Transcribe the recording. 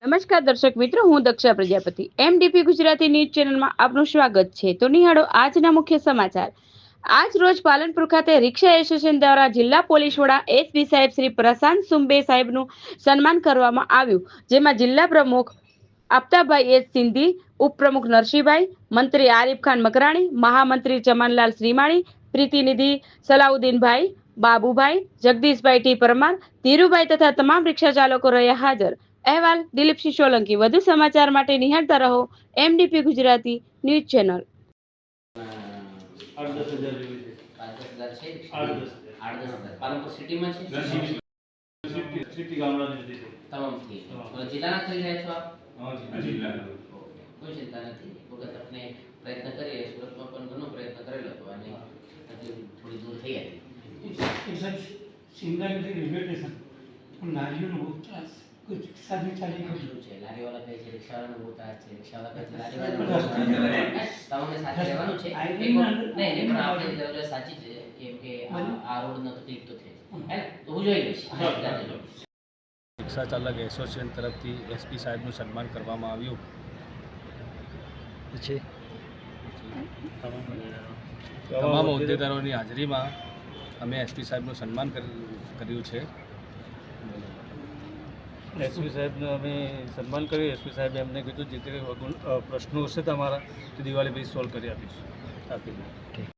નમસ્કાર દર્શક મિત્રો, હું દક્ષા પ્રજાપતિ એમડીપી ગુજરાતી ન્યૂઝ ચેનલમાં આપનું સ્વાગત છે। તો નિહાળો આજના મુખ્ય સમાચાર। આજ રોજ પાલનપુર ખાતે રિક્ષા એસોસિએશન દ્વારા જિલ્લા પોલીસ વડા એસપી સાહેબ શ્રી પ્રશાંત સુંબે સાહેબનું સન્માન કરવામાં આવ્યું, જેમાં જિલ્લા પ્રમુખ આફતાબભાઈ એસ સિંધી, ઉપપ્રમુખ નરસિંહભાઈ, મંત્રી આરિફ ખાન મકરાણી, મહામંત્રી ચમનલાલ શ્રીમાળી, પ્રતિનિધિ સલાઉદ્દીનભાઈ, બાબુભાઈ, જગદીશભાઈ ટી પરમાર, ધીરુભાઈ તથા તમામ રિક્ષા ચાલકો રહ્યા હાજર। અહેવાલ દિલીપસિંહ સોલંકી। વધુ સમાચાર માટે નિહાળતા રહો એમડીપી ગુજરાતી ન્યૂઝ ચેનલ। પ્રયત્ન કરીએ સુરતમાં પણ ઘણો પ્રયત્ન કરેલો હતો અને થોડી દૂર થઈ હતી। સિંગલ રેલવે સ્ટેશન પણ નારીઓનો બહુ ત્રાસ કોઈ રિક્ષાની ચાલી ગયું છે, લારીવાળા કહે છે રિક્ષાવાળાનો બહુ ત્રાસ છે, રિક્ષાવાળા કહે છે લારીવાળાનો તમને સાથે રહેવાનું છે। નહીં પણ આપણે જરૂરિયાત સાચી છે, કેમ કે આ રોડનો તકલીફ તો છે હે, તો હું જોઈ લઈશ। રિક્ષા ચાલક એસોસિએશન તરફથી એસપી સાહેબનું સન્માન કરવામાં આવ્યું છે। તમામ હોદ્દેદારોની હાજરીમાં અમે એસપી સાહેબનું સન્માન કર્યું છે। એસપી સાહેબને અમે સન્માન કર્યું। એસપી સાહેબે એમને કીધું જે તે પ્રશ્નો હશે તમારા તો દિવાળી પછી સોલ્વ કરી આપીશું।